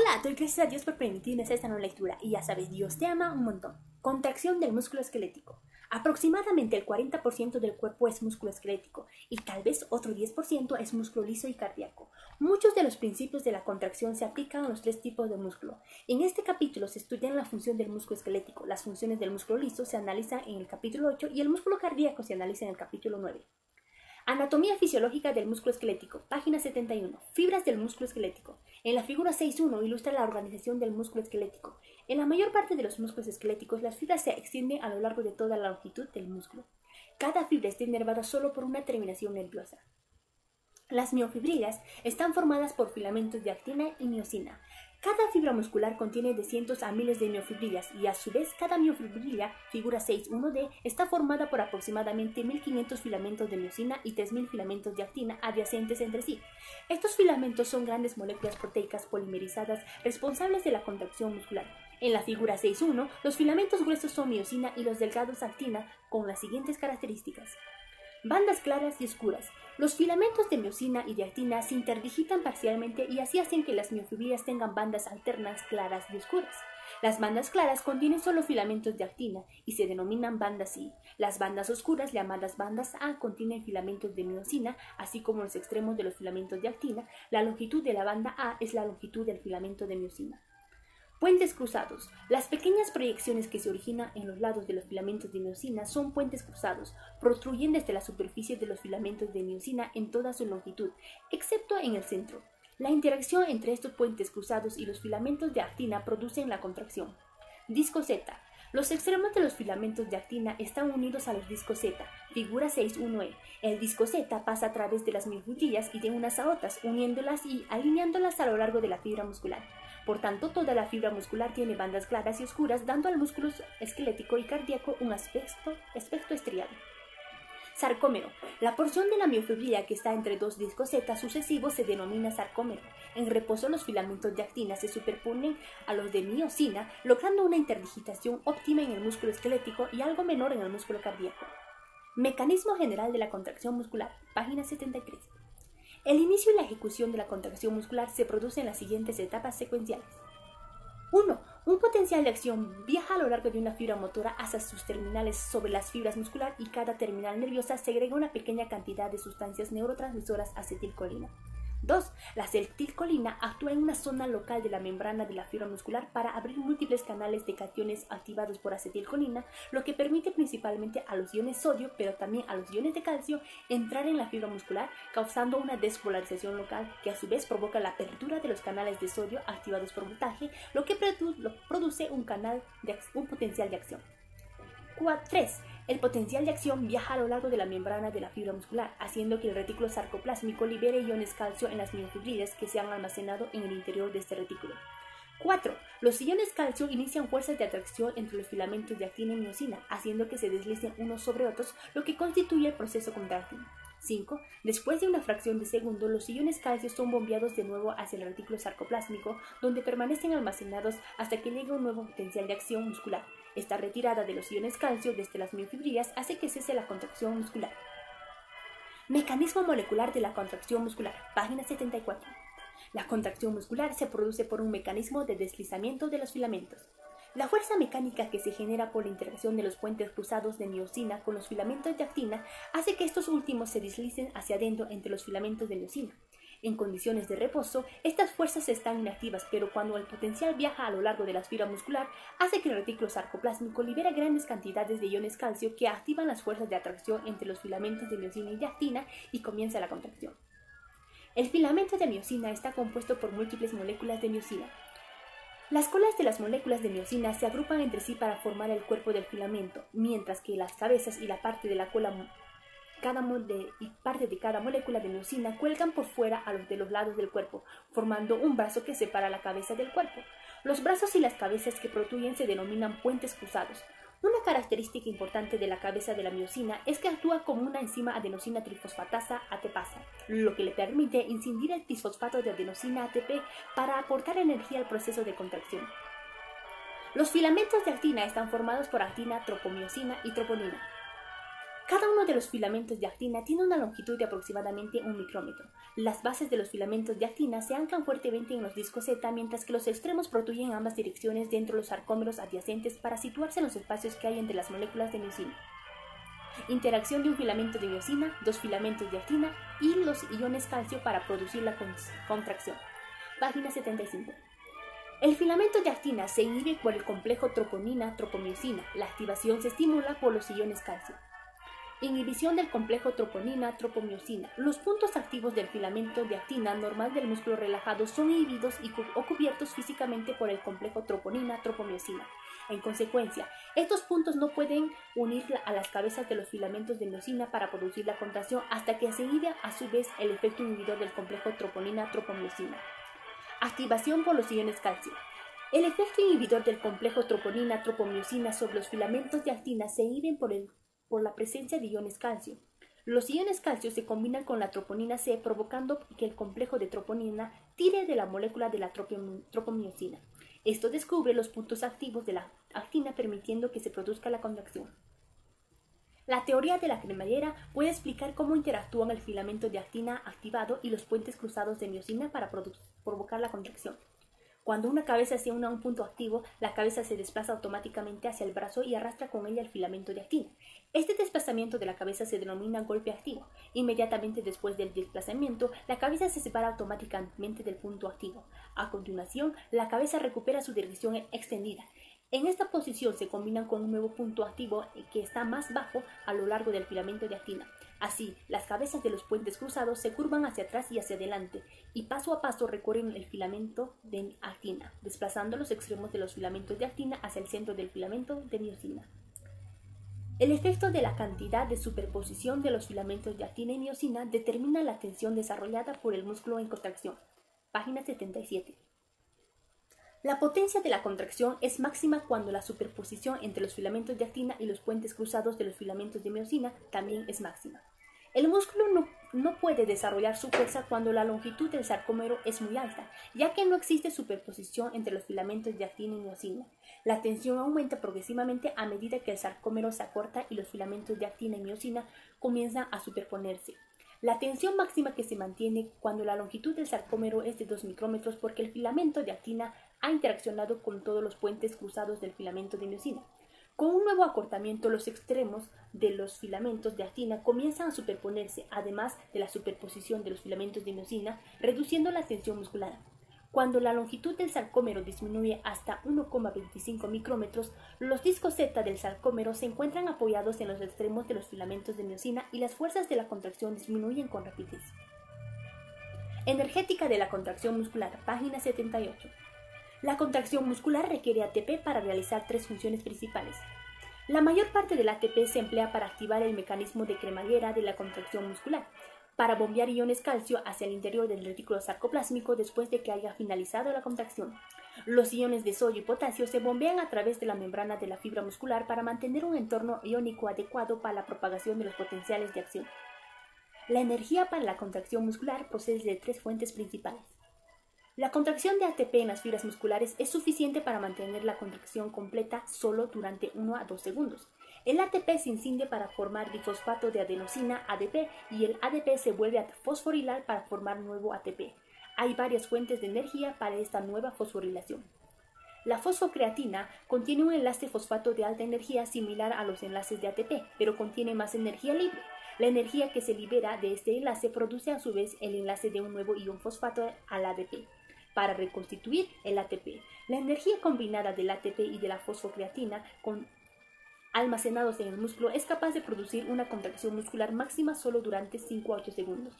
Hola, doy gracias a Dios por permitirme hacer esta nueva lectura y ya sabes, Dios te ama un montón. Contracción del músculo esquelético. Aproximadamente el 40% del cuerpo es músculo esquelético y tal vez otro 10% es músculo liso y cardíaco. Muchos de los principios de la contracción se aplican a los tres tipos de músculo. En este capítulo se estudian la función del músculo esquelético, las funciones del músculo liso se analizan en el capítulo 8 y el músculo cardíaco se analiza en el capítulo 9. Anatomía fisiológica del músculo esquelético, página 71. Fibras del músculo esquelético. En la figura 6.1 ilustra la organización del músculo esquelético. En la mayor parte de los músculos esqueléticos, las fibras se extienden a lo largo de toda la longitud del músculo. Cada fibra está inervada solo por una terminación nerviosa. Las miofibrillas están formadas por filamentos de actina y miosina. Cada fibra muscular contiene de cientos a miles de miofibrillas y a su vez cada miofibrilla, figura 6.1d, está formada por aproximadamente 1500 filamentos de miosina y 3000 filamentos de actina adyacentes entre sí. Estos filamentos son grandes moléculas proteicas polimerizadas responsables de la contracción muscular. En la figura 6.1, los filamentos gruesos son miosina y los delgados actina con las siguientes características. Bandas claras y oscuras. Los filamentos de miosina y de actina se interdigitan parcialmente y así hacen que las miofibrillas tengan bandas alternas claras y oscuras. Las bandas claras contienen solo filamentos de actina y se denominan bandas I. Las bandas oscuras, llamadas bandas A, contienen filamentos de miosina, así como los extremos de los filamentos de actina. La longitud de la banda A es la longitud del filamento de miosina. Puentes cruzados. Las pequeñas proyecciones que se originan en los lados de los filamentos de miosina son puentes cruzados, protruyen desde la superficie de los filamentos de miosina en toda su longitud, excepto en el centro. La interacción entre estos puentes cruzados y los filamentos de actina producen la contracción. Disco Z. Los extremos de los filamentos de actina están unidos a los discos Z, figura 6.1e. El disco Z pasa a través de las miofibrillas y de unas a otras, uniéndolas y alineándolas a lo largo de la fibra muscular. Por tanto, toda la fibra muscular tiene bandas claras y oscuras, dando al músculo esquelético y cardíaco un aspecto estriado. Sarcómero. La porción de la miofibrilla que está entre dos discos Z sucesivos se denomina sarcómero. En reposo, los filamentos de actina se superponen a los de miosina, logrando una interdigitación óptima en el músculo esquelético y algo menor en el músculo cardíaco. Mecanismo general de la contracción muscular, página 73. El inicio y la ejecución de la contracción muscular se produce en las siguientes etapas secuenciales. 1. Un potencial de acción viaja a lo largo de una fibra motora hasta sus terminales sobre las fibras muscular y cada terminal nerviosa segrega una pequeña cantidad de sustancias neurotransmisoras acetilcolina. 2. La acetilcolina actúa en una zona local de la membrana de la fibra muscular para abrir múltiples canales de cationes activados por acetilcolina, lo que permite principalmente a los iones sodio, pero también a los iones de calcio, entrar en la fibra muscular, causando una despolarización local que a su vez provoca la apertura de los canales de sodio activados por voltaje, lo que produce un potencial de acción. 3. El potencial de acción viaja a lo largo de la membrana de la fibra muscular, haciendo que el retículo sarcoplásmico libere iones calcio en las miofibrillas que se han almacenado en el interior de este retículo. 4. Los iones calcio inician fuerzas de atracción entre los filamentos de actina y miosina, haciendo que se deslicen unos sobre otros, lo que constituye el proceso contráctil. 5. Después de una fracción de segundo, los iones calcio son bombeados de nuevo hacia el retículo sarcoplásmico, donde permanecen almacenados hasta que llegue un nuevo potencial de acción muscular. Esta retirada de los iones calcio desde las miofibrillas hace que cese la contracción muscular. Mecanismo molecular de la contracción muscular, página 74. La contracción muscular se produce por un mecanismo de deslizamiento de los filamentos. La fuerza mecánica que se genera por la interacción de los puentes cruzados de miosina con los filamentos de actina hace que estos últimos se deslicen hacia adentro entre los filamentos de miosina. En condiciones de reposo, estas fuerzas están inactivas, pero cuando el potencial viaja a lo largo de la fibra muscular, hace que el retículo sarcoplásmico libere grandes cantidades de iones calcio que activan las fuerzas de atracción entre los filamentos de miosina y de actina y comienza la contracción. El filamento de miosina está compuesto por múltiples moléculas de miosina. Las colas de las moléculas de miosina se agrupan entre sí para formar el cuerpo del filamento, mientras que las cabezas y la parte de la cola parte de cada molécula de miosina cuelgan por fuera a los de los lados del cuerpo, formando un brazo que separa la cabeza del cuerpo. Los brazos y las cabezas que protruyen se denominan puentes cruzados. Una característica importante de la cabeza de la miosina es que actúa como una enzima adenosina trifosfatasa ATPasa, lo que le permite incidir el bisfosfato de adenosina ATP para aportar energía al proceso de contracción. Los filamentos de actina están formados por actina, tropomiosina y troponina. Cada uno de los filamentos de actina tiene una longitud de aproximadamente 1 micrómetro. Las bases de los filamentos de actina se anclan fuertemente en los discos Z, mientras que los extremos protruyen en ambas direcciones dentro de los sarcómeros adyacentes para situarse en los espacios que hay entre las moléculas de miosina. Interacción de un filamento de miosina, dos filamentos de actina y los iones calcio para producir la contracción. Página 75. El filamento de actina se inhibe por el complejo troponina-tropomiosina. La activación se estimula por los iones calcio. Inhibición del complejo troponina-tropomiosina. Los puntos activos del filamento de actina normal del músculo relajado son inhibidos o cubiertos físicamente por el complejo troponina-tropomiosina. En consecuencia, estos puntos no pueden unir a las cabezas de los filamentos de miosina para producir la contracción hasta que se inhibe a su vez el efecto inhibidor del complejo troponina-tropomiosina. Activación por los iones calcio. El efecto inhibidor del complejo troponina-tropomiosina sobre los filamentos de actina se inhiben por la presencia de iones calcio. Los iones calcio se combinan con la troponina C, provocando que el complejo de troponina tire de la molécula de la tropomiosina. Esto descubre los puntos activos de la actina, permitiendo que se produzca la contracción. La teoría de la cremallera puede explicar cómo interactúan el filamento de actina activado y los puentes cruzados de miosina para provocar la contracción. Cuando una cabeza se une a un punto activo, la cabeza se desplaza automáticamente hacia el brazo y arrastra con ella el filamento de actina. Este desplazamiento de la cabeza se denomina golpe activo. Inmediatamente después del desplazamiento, la cabeza se separa automáticamente del punto activo. A continuación, la cabeza recupera su dirección extendida. En esta posición se combinan con un nuevo punto activo que está más bajo a lo largo del filamento de actina. Así, las cabezas de los puentes cruzados se curvan hacia atrás y hacia adelante, y paso a paso recorren el filamento de actina, desplazando los extremos de los filamentos de actina hacia el centro del filamento de miosina. El efecto de la cantidad de superposición de los filamentos de actina y miosina determina la tensión desarrollada por el músculo en contracción. Página 77. La potencia de la contracción es máxima cuando la superposición entre los filamentos de actina y los puentes cruzados de los filamentos de miosina también es máxima. El músculo no puede desarrollar su fuerza cuando la longitud del sarcómero es muy alta, ya que no existe superposición entre los filamentos de actina y miosina. La tensión aumenta progresivamente a medida que el sarcómero se acorta y los filamentos de actina y miosina comienzan a superponerse. La tensión máxima que se mantiene cuando la longitud del sarcómero es de 2 micrómetros porque el filamento de actina ha interaccionado con todos los puentes cruzados del filamento de miosina. Con un nuevo acortamiento, los extremos de los filamentos de actina comienzan a superponerse, además de la superposición de los filamentos de miosina, reduciendo la tensión muscular. Cuando la longitud del sarcómero disminuye hasta 1,25 micrómetros, los discos Z del sarcómero se encuentran apoyados en los extremos de los filamentos de miosina y las fuerzas de la contracción disminuyen con rapidez. Energética de la contracción muscular, página 78. La contracción muscular requiere ATP para realizar tres funciones principales. La mayor parte del ATP se emplea para activar el mecanismo de cremallera de la contracción muscular, para bombear iones calcio hacia el interior del retículo sarcoplásmico después de que haya finalizado la contracción. Los iones de sodio y potasio se bombean a través de la membrana de la fibra muscular para mantener un entorno iónico adecuado para la propagación de los potenciales de acción. La energía para la contracción muscular procede de tres fuentes principales. La contracción de ATP en las fibras musculares es suficiente para mantener la contracción completa solo durante 1 a 2 segundos. El ATP se incide para formar difosfato de adenosina, ADP, y el ADP se vuelve a fosforilar para formar nuevo ATP. Hay varias fuentes de energía para esta nueva fosforilación. La fosfocreatina contiene un enlace fosfato de alta energía similar a los enlaces de ATP, pero contiene más energía libre. La energía que se libera de este enlace produce a su vez el enlace de un nuevo ion fosfato al ADP. Para reconstituir el ATP, la energía combinada del ATP y de la fosfocreatina almacenados en el músculo es capaz de producir una contracción muscular máxima solo durante 5 a 8 segundos.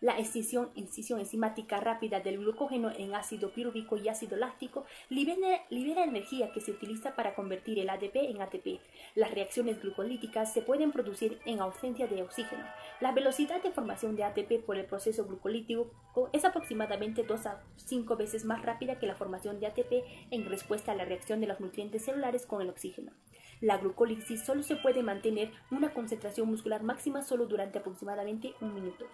La escisión enzimática rápida del glucógeno en ácido pirúvico y ácido láctico libera energía que se utiliza para convertir el ADP en ATP. Las reacciones glucolíticas se pueden producir en ausencia de oxígeno. La velocidad de formación de ATP por el proceso glucolítico es aproximadamente 2 a 5 veces más rápida que la formación de ATP en respuesta a la reacción de los nutrientes celulares con el oxígeno. La glucólisis solo se puede mantener una concentración muscular máxima solo durante aproximadamente 1 minuto.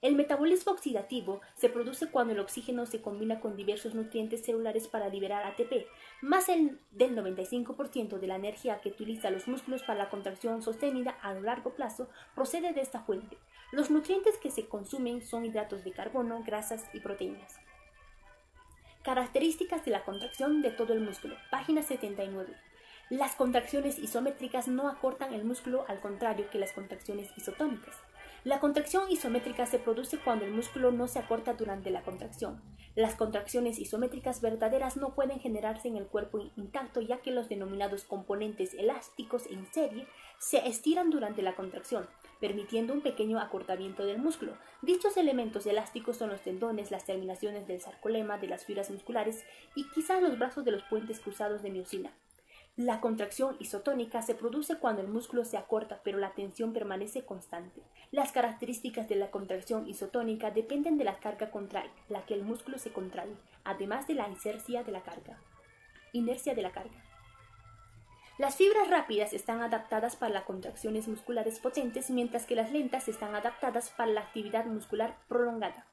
El metabolismo oxidativo se produce cuando el oxígeno se combina con diversos nutrientes celulares para liberar ATP. Más del 95% de la energía que utilizan los músculos para la contracción sostenida a largo plazo procede de esta fuente. Los nutrientes que se consumen son hidratos de carbono, grasas y proteínas. Características de la contracción de todo el músculo. Página 79. Las contracciones isométricas no acortan el músculo, al contrario que las contracciones isotónicas. La contracción isométrica se produce cuando el músculo no se acorta durante la contracción. Las contracciones isométricas verdaderas no pueden generarse en el cuerpo intacto, ya que los denominados componentes elásticos en serie se estiran durante la contracción, permitiendo un pequeño acortamiento del músculo. Dichos elementos elásticos son los tendones, las terminaciones del sarcolema, de las fibras musculares y quizás los brazos de los puentes cruzados de miosina. La contracción isotónica se produce cuando el músculo se acorta, pero la tensión permanece constante. Las características de la contracción isotónica dependen de la carga contra la que el músculo se contrae, además de la inercia de la carga. Las fibras rápidas están adaptadas para las contracciones musculares potentes, mientras que las lentas están adaptadas para la actividad muscular prolongada.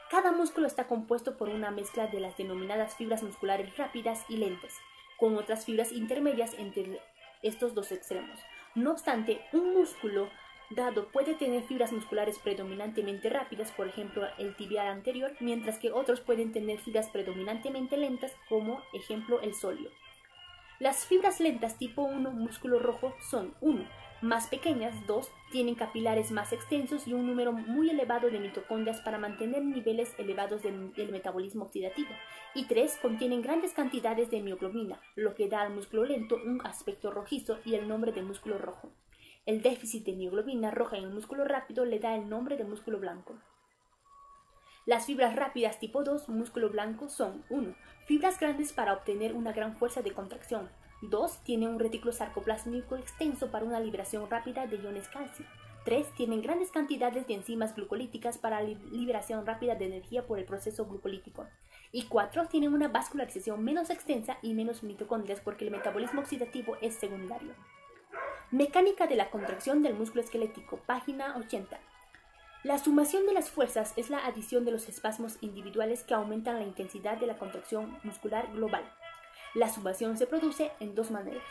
Cada músculo está compuesto por una mezcla de las denominadas fibras musculares rápidas y lentas, con otras fibras intermedias entre estos dos extremos. No obstante, un músculo dado puede tener fibras musculares predominantemente rápidas, por ejemplo el tibial anterior, mientras que otros pueden tener fibras predominantemente lentas, como ejemplo el sóleo. Las fibras lentas tipo 1 músculo rojo son 1. Más pequeñas, 2. Tienen capilares más extensos y un número muy elevado de mitocondrias para mantener niveles elevados del metabolismo oxidativo. Y 3. Contienen grandes cantidades de mioglobina, lo que da al músculo lento un aspecto rojizo y el nombre de músculo rojo. El déficit de mioglobina roja en el músculo rápido le da el nombre de músculo blanco. Las fibras rápidas tipo 2 músculo blanco son 1. Fibras grandes para obtener una gran fuerza de contracción. 2. Tienen un retículo sarcoplásmico extenso para una liberación rápida de iones calcio. 3. Tienen grandes cantidades de enzimas glucolíticas para liberación rápida de energía por el proceso glucolítico. Y 4. Tienen una vascularización menos extensa y menos mitocondrias porque el metabolismo oxidativo es secundario. Mecánica de la contracción del músculo esquelético, página 80. La sumación de las fuerzas es la adición de los espasmos individuales que aumentan la intensidad de la contracción muscular global. La sumación se produce en dos maneras.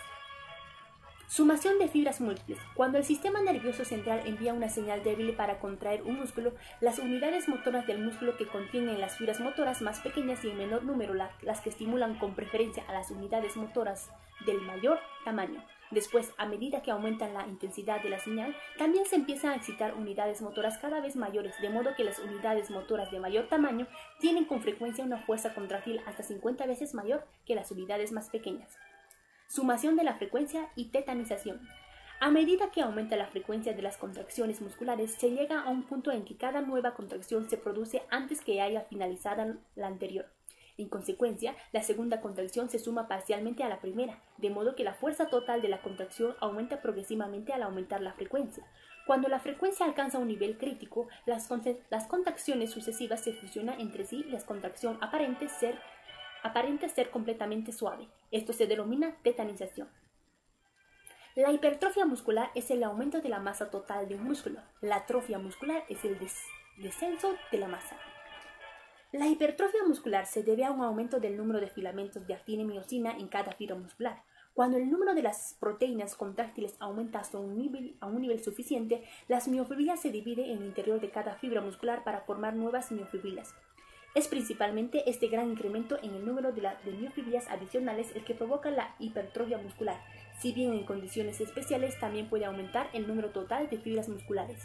Sumación de fibras múltiples. Cuando el sistema nervioso central envía una señal débil para contraer un músculo, las unidades motoras del músculo que contienen las fibras motoras más pequeñas y en menor número, las que estimulan con preferencia a las unidades motoras del mayor tamaño. Después, a medida que aumenta la intensidad de la señal, también se empiezan a excitar unidades motoras cada vez mayores, de modo que las unidades motoras de mayor tamaño tienen con frecuencia una fuerza contráctil hasta 50 veces mayor que las unidades más pequeñas. Sumación de la frecuencia y tetanización. A medida que aumenta la frecuencia de las contracciones musculares, se llega a un punto en que cada nueva contracción se produce antes que haya finalizado la anterior. En consecuencia, la segunda contracción se suma parcialmente a la primera, de modo que la fuerza total de la contracción aumenta progresivamente al aumentar la frecuencia. Cuando la frecuencia alcanza un nivel crítico, las contracciones sucesivas se fusionan entre sí y la contracción aparente ser completamente suave. Esto se denomina tetanización. La hipertrofia muscular es el aumento de la masa total de un músculo. La atrofia muscular es el descenso de la masa. La hipertrofia muscular se debe a un aumento del número de filamentos de actina y miosina en cada fibra muscular. Cuando el número de las proteínas contráctiles aumenta hasta un nivel suficiente, las miofibrilas se dividen en el interior de cada fibra muscular para formar nuevas miofibrilas. Es principalmente este gran incremento en el número de miofibrilas adicionales el que provoca la hipertrofia muscular, si bien en condiciones especiales también puede aumentar el número total de fibras musculares.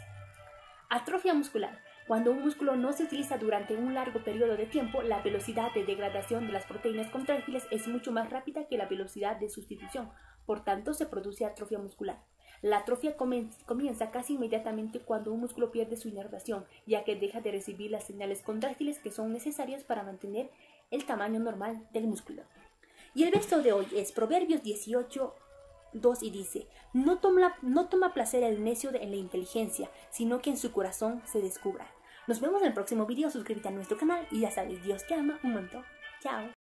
Atrofia muscular. Cuando un músculo no se utiliza durante un largo periodo de tiempo, la velocidad de degradación de las proteínas contráctiles es mucho más rápida que la velocidad de sustitución, por tanto se produce atrofia muscular. La atrofia comienza casi inmediatamente cuando un músculo pierde su inervación, ya que deja de recibir las señales contráctiles que son necesarias para mantener el tamaño normal del músculo. Y el verso de hoy es Proverbios 18:2 y dice: no toma placer el necio en la inteligencia, sino que en su corazón se descubra. Nos vemos en el próximo video, suscríbete a nuestro canal y ya sabes, Dios te ama un montón. Chao.